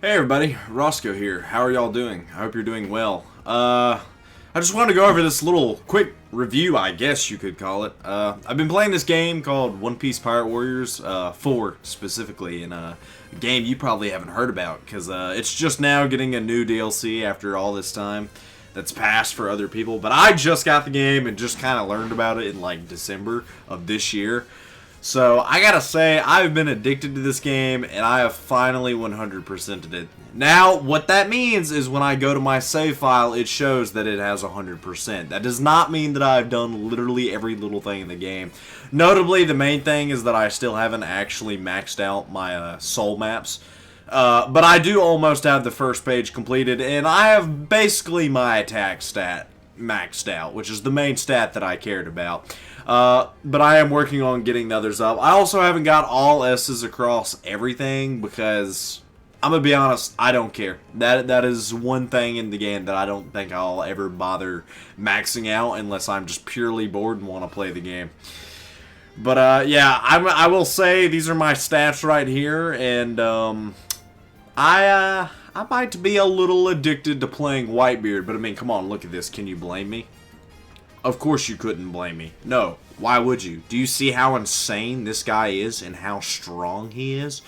Hey everybody, Roscoe here. How are y'all doing? I hope you're doing well. I just wanted to go over this little quick review, I guess you could call it. I've been playing this game called One Piece Pirate Warriors 4 specifically, and a game you probably haven't heard about because it's just now getting a new DLC after all this time that's passed for other people. But I just got the game and just kind of learned about it in like December of this year. So, I gotta say, I've been addicted to this game, and I have finally 100%ed it. Now, what that means is when I go to my save file, it shows that it has 100%. That does not mean that I've done literally every little thing in the game. Notably, the main thing is that I still haven't actually maxed out my soul maps. But I do almost have the first page completed, and I have basically my attack stat maxed out, which is the main stat that I cared about. But I am working on getting the others up. I also haven't got all S's across everything because, I'm going to be honest, I don't care. That is one thing in the game that I don't think I'll ever bother maxing out unless I'm just purely bored and want to play the game. But yeah, I will say these are my stats right here, and I might be a little addicted to playing Whitebeard, but I mean, come on, look at this. Can you blame me? Of course you couldn't blame me. No, why would you? Do you see how insane this guy is and how strong he is?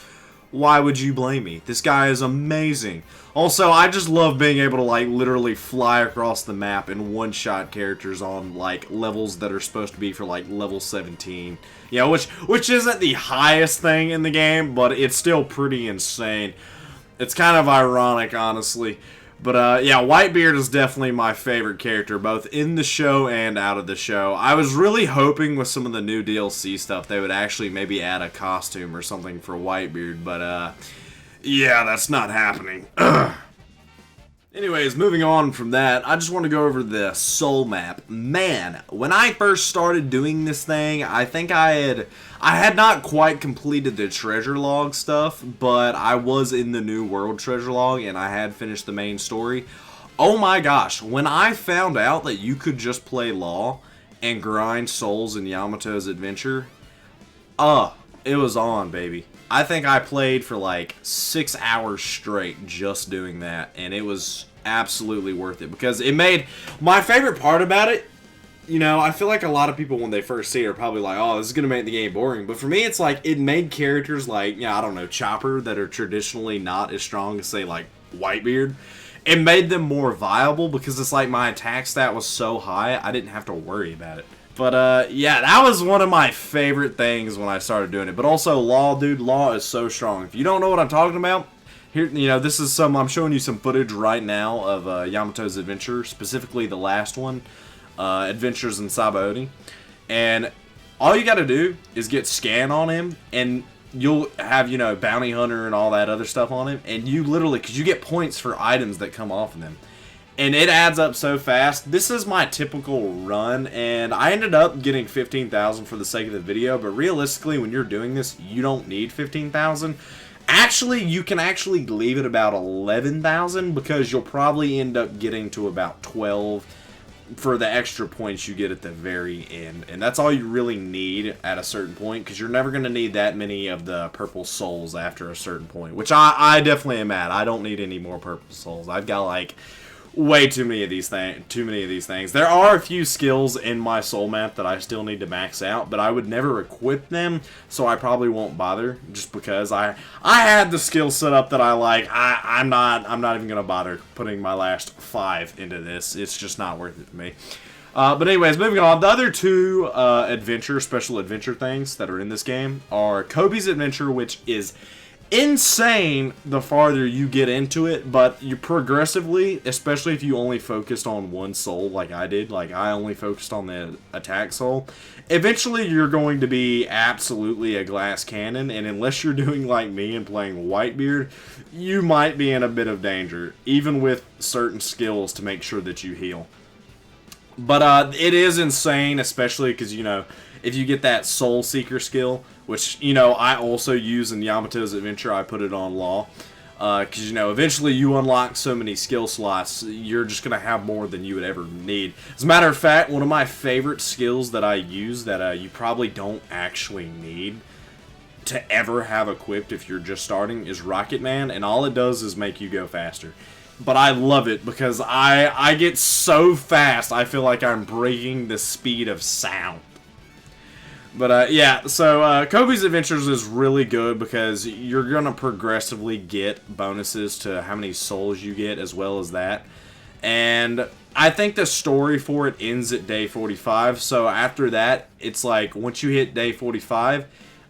Why would you blame me? This guy is amazing. Also, I just love being able to like literally fly across the map and one-shot characters on like levels that are supposed to be for like level 17. You know, which isn't the highest thing in the game, but it's still pretty insane. It's kind of ironic, honestly. But, yeah, Whitebeard is definitely my favorite character, both in the show and out of the show. I was really hoping with some of the new DLC stuff they would actually maybe add a costume or something for Whitebeard, but, yeah, that's not happening. Anyways, moving on from that, I just want to go over the soul map. Man, when I first started doing this thing, I think I had not quite completed the treasure log stuff, but I was in the new world treasure log and I had finished the main story. Oh my gosh, when I found out that you could just play Law and grind souls in Yamato's adventure, it was on, baby. I think I played for like 6 hours straight just doing that, and it was absolutely worth it because it made my favorite part about it. You know, I feel like a lot of people when they first see it are probably like, oh, this is going to make the game boring. But for me, it's like it made characters like, yeah, I don't know, Chopper that are traditionally not as strong as, say, like Whitebeard. It made them more viable because it's like my attack stat was so high, I didn't have to worry about it. But, yeah, that was one of my favorite things when I started doing it. But also, Law, dude, Law is so strong. If you don't know what I'm talking about, here, you know, this is I'm showing you some footage right now of Yamato's adventure, specifically the last one, Adventures in Sabaody. And all you gotta do is get scan on him, and you'll have, you know, Bounty Hunter and all that other stuff on him. And you literally, because you get points for items that come off of them. And it adds up so fast. This is my typical run, and I ended up getting 15,000 for the sake of the video, but realistically, when you're doing this, you don't need 15,000. Actually, you can actually leave it about 11,000 because you'll probably end up getting to about 12 for the extra points you get at the very end. And that's all you really need at a certain point because you're never going to need that many of the purple souls after a certain point, which I definitely am at. I don't need any more purple souls. I've got like way too many of these things. There are a few skills in my soul map that I still need to max out, but I would never equip them, so I probably won't bother just because I had the skill set up that I like. I'm not even gonna bother putting my last 5 into this. It's just not worth it to me. But anyways, moving on. The other two special adventure things that are in this game are Kobe's Adventure, which is insane the farther you get into it, but you progressively, especially if you only focused on one soul like I did, like I only focused on the attack soul, eventually you're going to be absolutely a glass cannon, and unless you're doing like me and playing Whitebeard, you might be in a bit of danger, even with certain skills to make sure that you heal. But it is insane, especially because, you know, if you get that Soul Seeker skill, which, you know, I also use in Yamato's Adventure, I put it on Law. Because, you know, eventually you unlock so many skill slots, you're just going to have more than you would ever need. As a matter of fact, one of my favorite skills that I use that you probably don't actually need to ever have equipped if you're just starting is Rocket Man, and all it does is make you go faster. But I love it because I get so fast, I feel like I'm breaking the speed of sound. But yeah, so Kobe's Adventures is really good because you're going to progressively get bonuses to how many souls you get as well as that. And I think the story for it ends at day 45, so after that, it's like once you hit day 45,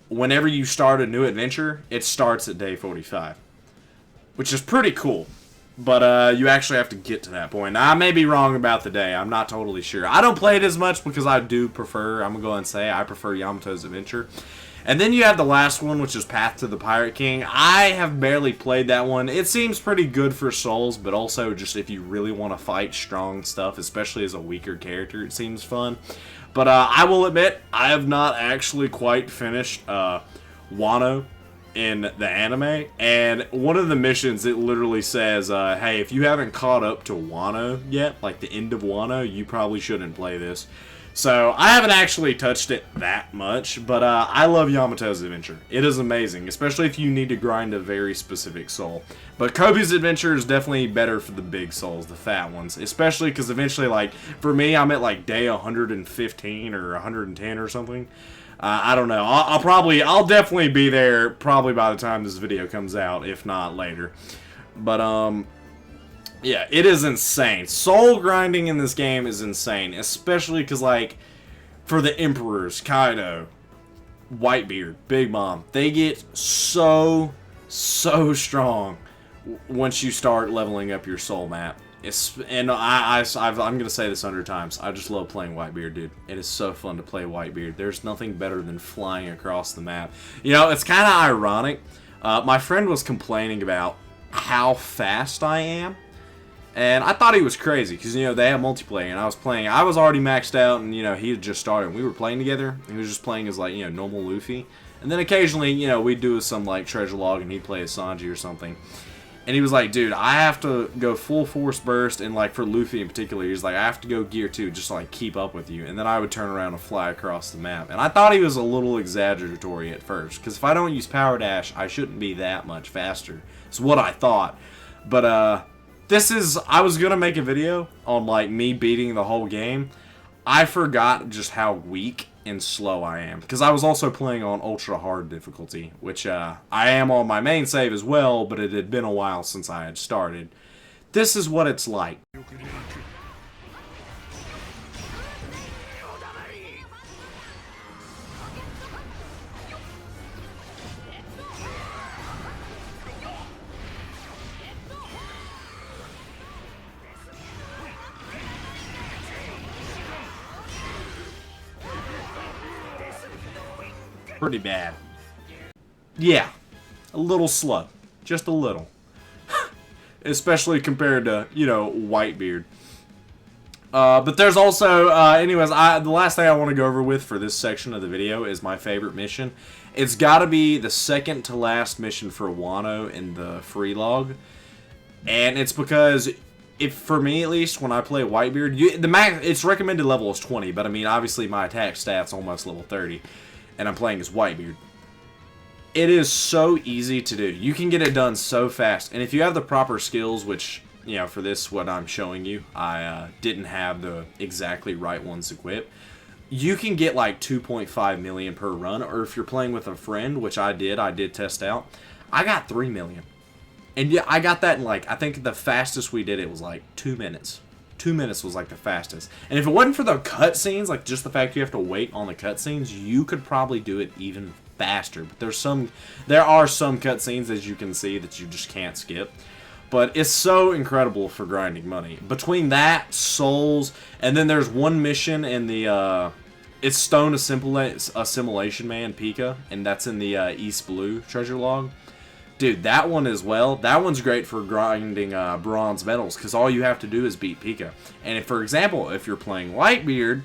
whenever you start a new adventure, it starts at day 45. Which is pretty cool. But you actually have to get to that point. Now, I may be wrong about the day. I'm not totally sure. I don't play it as much because I do prefer, I'm going to go ahead and say, I prefer Yamato's Adventure. And then you have the last one, which is Path to the Pirate King. I have barely played that one. It seems pretty good for souls, but also just if you really want to fight strong stuff, especially as a weaker character, it seems fun. But I will admit, I have not actually quite finished Wano in the anime, and one of the missions, it literally says, hey, if you haven't caught up to Wano yet, like the end of Wano, you probably shouldn't play this. So, I haven't actually touched it that much, but I love Yamato's Adventure. It is amazing, especially if you need to grind a very specific soul. But Kobe's Adventure is definitely better for the big souls, the fat ones, especially because eventually, like, for me, I'm at like day 115 or 110 or something. I don't know. I'll definitely be there probably by the time this video comes out, if not later. But, yeah, it is insane. Soul grinding in this game is insane, especially because, like, for the Emperors, Kaido, Whitebeard, Big Mom, they get so strong once you start leveling up your soul map. And I'm going to say this 100 times. I just love playing Whitebeard, dude. It is so fun to play Whitebeard. There's nothing better than flying across the map. You know, it's kind of ironic. My friend was complaining about how fast I am. And I thought he was crazy because, you know, they have multiplayer. And I was playing. I was already maxed out and, you know, he had just started. We were playing together. He was just playing as, like, you know, normal Luffy. And then occasionally, you know, we'd do some, like, treasure log and he'd play as Sanji or something. And he was like, dude, I have to go full force burst, and like for Luffy in particular, he's like, I have to go gear 2 just to like keep up with you. And then I would turn around and fly across the map. And I thought he was a little exaggeratory at first, because if I don't use Power Dash, I shouldn't be that much faster. It's what I thought. But I was going to make a video on like me beating the whole game. I forgot just how weak and slow I am, because I was also playing on ultra hard difficulty, which I am on my main save as well, but it had been a while since I had started. This is what it's like. Pretty bad. Yeah, a little slow. Just a little. Especially compared to, you know, Whitebeard. But there's also, anyways, the last thing I want to go over with for this section of the video is my favorite mission. It's got to be the second to last mission for Wano in the free log. And it's because, for me at least, when I play Whitebeard, the max, its recommended level is 20, but I mean, obviously my attack stat's almost level 30. And I'm playing as Whitebeard. It is so easy to do. You can get it done so fast. And if you have the proper skills, which, you know, for this, what I'm showing you, I didn't have the exactly right ones equipped. You can get like 2.5 million per run. Or if you're playing with a friend, which I did test out, I got 3 million. And yeah, I got that in like, I think the fastest we did it was like 2 minutes. 2 minutes was like the fastest. And if it wasn't for the cutscenes, like just the fact you have to wait on the cutscenes, you could probably do it even faster. But there are some cutscenes, as you can see, that you just can't skip. But it's so incredible for grinding money. Between that, Souls, and then there's one mission in the, it's Stone Assimilation Man, Pika, and that's in the East Blue treasure log. Dude, that one as well, that one's great for grinding bronze medals, because all you have to do is beat Pika. And if, for example, if you're playing Whitebeard,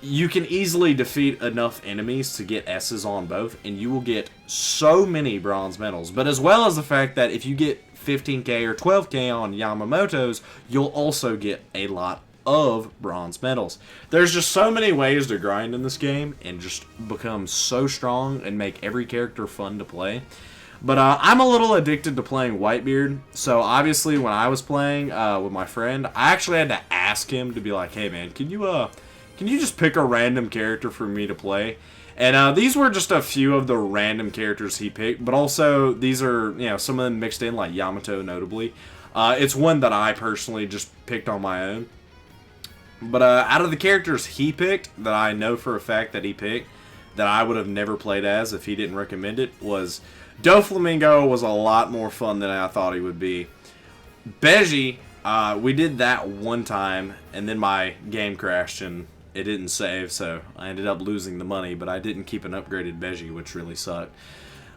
you can easily defeat enough enemies to get S's on both, and you will get so many bronze medals. But as well as the fact that if you get 15k or 12k on Yamamoto's, you'll also get a lot of bronze medals. There's just so many ways to grind in this game and just become so strong and make every character fun to play. But I'm a little addicted to playing Whitebeard, so obviously when I was playing with my friend, I actually had to ask him to be like, hey man, can you just pick a random character for me to play? And these were just a few of the random characters he picked, but also these are, you know, some of them mixed in, like Yamato notably. It's one that I personally just picked on my own. But out of the characters he picked, that I know for a fact that he picked, that I would have never played as if he didn't recommend it, was Doflamingo. Was a lot more fun than I thought he would be. Beji, we did that one time, and then my game crashed and it didn't save, so I ended up losing the money, but I didn't keep an upgraded Beji, which really sucked.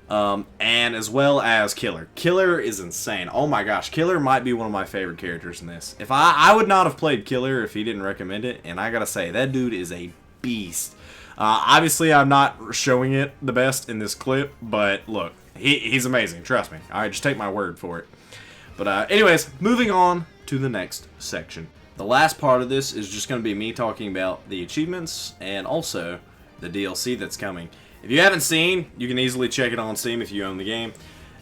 And as well as Killer. Killer is insane. Oh my gosh, Killer might be one of my favorite characters in this. If I would not have played Killer if he didn't recommend it, and I gotta say, that dude is a beast. Obviously, I'm not showing it the best in this clip, but look, he's amazing, trust me. Alright, just take my word for it. But anyways, moving on to the next section. The last part of this is just going to be me talking about the achievements and also the DLC that's coming. If you haven't seen, you can easily check it on Steam if you own the game.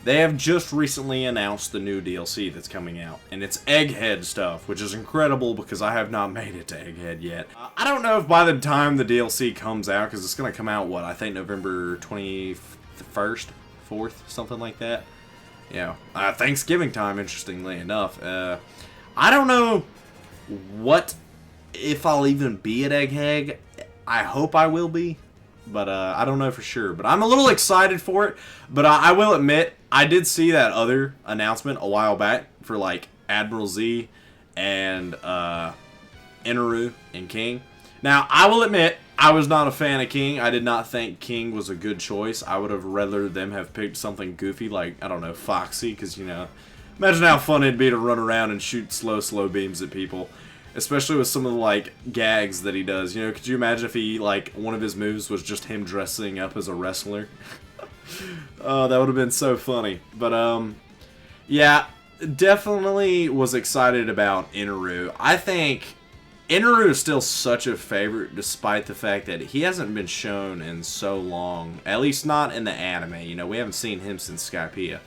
They have just recently announced the new DLC that's coming out, and it's Egghead stuff, which is incredible because I have not made it to Egghead yet. I don't know if by the time the DLC comes out, because it's going to come out, what, I think November 21st, 4th, something like that. Yeah, Thanksgiving time, interestingly enough. I don't know what if I'll even be at Egghead. I hope I will be, but I don't know for sure. But I'm a little excited for it. But I will admit, I did see that other announcement a while back for like Admiral Z and Inaru and King. Now, I will admit, I was not a fan of King. I did not think King was a good choice. I would have rather them have picked something goofy like, I don't know, Foxy, because, you know, imagine how fun it'd be to run around and shoot slow beams at people. Especially with some of the, like, gags that he does. You know, could you imagine if he, like, one of his moves was just him dressing up as a wrestler? Oh, that would have been so funny. But, yeah, definitely was excited about Inaru. I think Inaru is still such a favorite despite the fact that he hasn't been shown in so long. At least not in the anime. You know, we haven't seen him since Skypiea.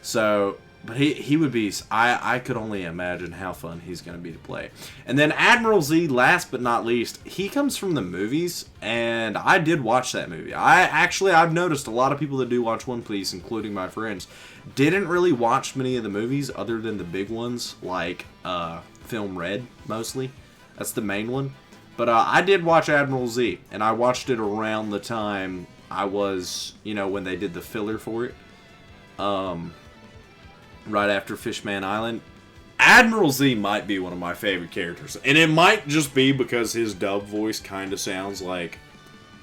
So, but he would be, I could only imagine how fun he's going to be to play. And then Admiral Z, last but not least, he comes from the movies, and I did watch that movie. I've noticed a lot of people that do watch One Piece, including my friends, didn't really watch many of the movies other than the big ones, like Film Red, mostly. That's the main one. But I did watch Admiral Z, and I watched it around the time I was, you know, when they did the filler for it. Right after Fishman Island. Admiral Z might be one of my favorite characters. And it might just be because his dub voice kind of sounds like,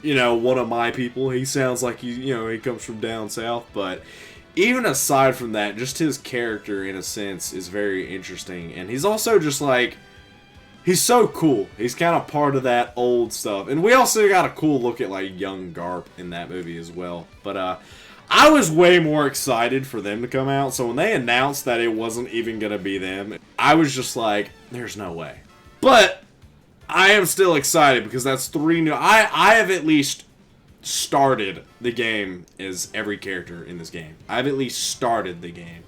you know, one of my people. He sounds like, he comes from down south. But even aside from that, just his character, in a sense, is very interesting. And he's also just like, he's so cool. He's kind of part of that old stuff. And we also got a cool look at, like, young Garp in that movie as well. But, I was way more excited for them to come out, so when they announced that it wasn't even going to be them, I was just like, there's no way. But I am still excited because that's 3 new... I have at least started the game as every character in this game. I've at least started the game.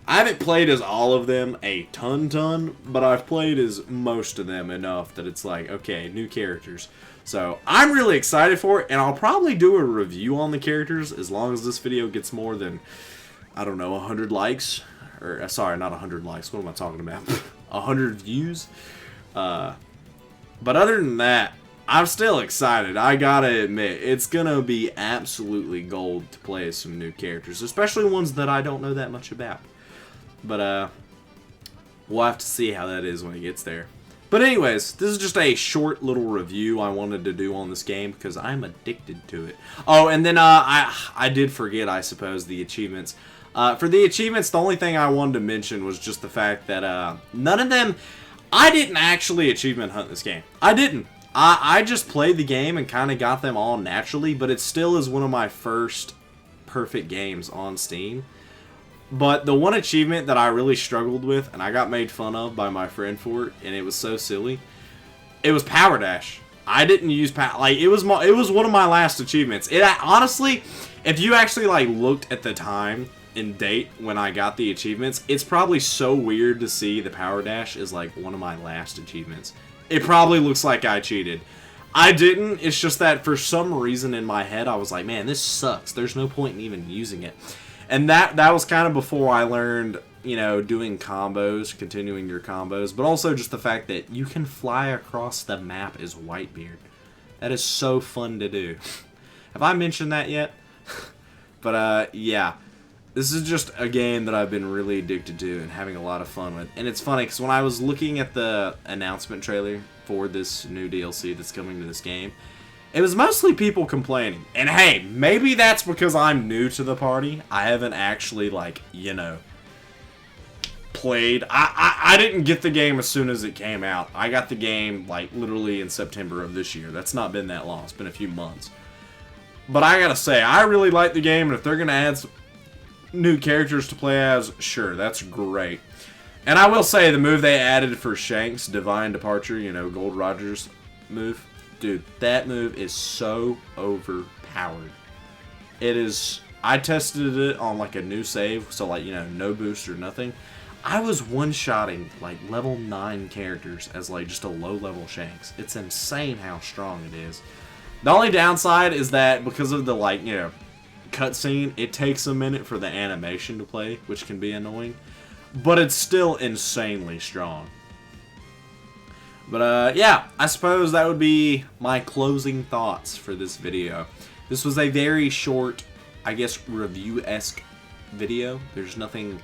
I haven't played as all of them a ton, but I've played as most of them enough that it's like, okay, new characters. So, I'm really excited for it, and I'll probably do a review on the characters as long as this video gets more than, I don't know, 100 likes. Or, sorry, not 100 likes. What am I talking about? 100 views? But other than that, I'm still excited. I gotta admit, it's gonna be absolutely gold to play as some new characters. Especially ones that I don't know that much about. But, we'll have to see how that is when it gets there. But anyways, this is just a short little review I wanted to do on this game because I'm addicted to it. Oh, and then I did forget, I suppose, the achievements. For the achievements, the only thing I wanted to mention was just the fact that none of them... I didn't actually achievement hunt this game. I didn't. I just played the game and kind of got them all naturally, but it still is one of my first perfect games on Steam. But the one achievement that I really struggled with, and I got made fun of by my friend for it, and it was so silly, it was Power Dash. I didn't use like it was one of my last achievements. It honestly, if you actually like looked at the time and date when I got the achievements, it's probably so weird to see the Power Dash is like one of my last achievements. It probably looks like I cheated. I didn't. It's just that for some reason in my head I was like, man, this sucks. There's no point in even using it. And that was kind of before I learned, you know, doing combos, continuing your combos, but also just the fact that you can fly across the map as Whitebeard. That is so fun to do. Have I mentioned that yet? But, yeah. This is just a game that I've been really addicted to and having a lot of fun with. And it's funny, because when I was looking at the announcement trailer for this new DLC that's coming to this game, it was mostly people complaining. And hey, maybe that's because I'm new to the party. I haven't actually, like, you know, played. I didn't get the game as soon as it came out. I got the game, like, literally in September of this year. That's not been that long. It's been a few months. But I gotta say, I really like the game, and if they're gonna add some new characters to play as, sure, that's great. And I will say, the move they added for Shanks, Divine Departure, you know, Gold Roger's move, dude, that move is so overpowered. It is. I tested it on like a new save, so like, you know, no boost or nothing. I was one-shotting like level 9 characters as like just a low-level Shanks. It's insane how strong it is. The only downside is that because of the, like, you know, cutscene, it takes a minute for the animation to play, which can be annoying. But it's still insanely strong. But, yeah, I suppose that would be my closing thoughts for this video. This was a very short, I guess, review-esque video. There's nothing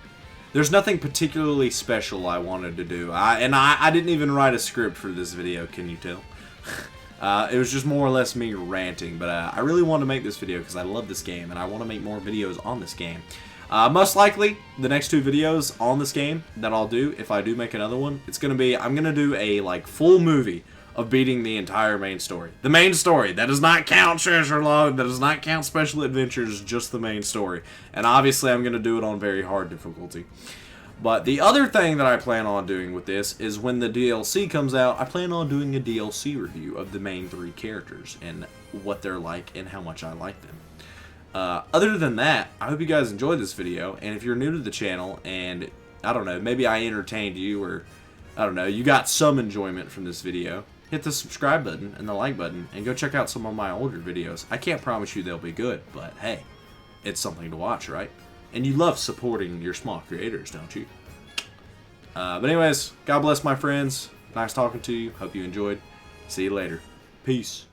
particularly special I wanted to do. I didn't even write a script for this video, can you tell? It was just more or less me ranting, but I really wanted to make this video because I love this game, and I want to make more videos on this game. Most likely, the next 2 videos on this game that I'll do, if I do make another one, it's going to be, I'm going to do a, like, full movie of beating the entire main story. The main story. That does not count Treasure Log, that does not count Special Adventures, just the main story. And obviously, I'm going to do it on very hard difficulty. But the other thing that I plan on doing with this is when the DLC comes out, I plan on doing a DLC review of the main 3 characters and what they're like and how much I like them. Other than that, I hope you guys enjoyed this video, and if you're new to the channel and, I don't know, maybe I entertained you, or, I don't know, you got some enjoyment from this video, hit the subscribe button and the like button, and go check out some of my older videos. I can't promise you they'll be good, but hey, it's something to watch, right? And you love supporting your small creators, don't you? But anyways, God bless my friends. Nice talking to you. Hope you enjoyed. See you later. Peace.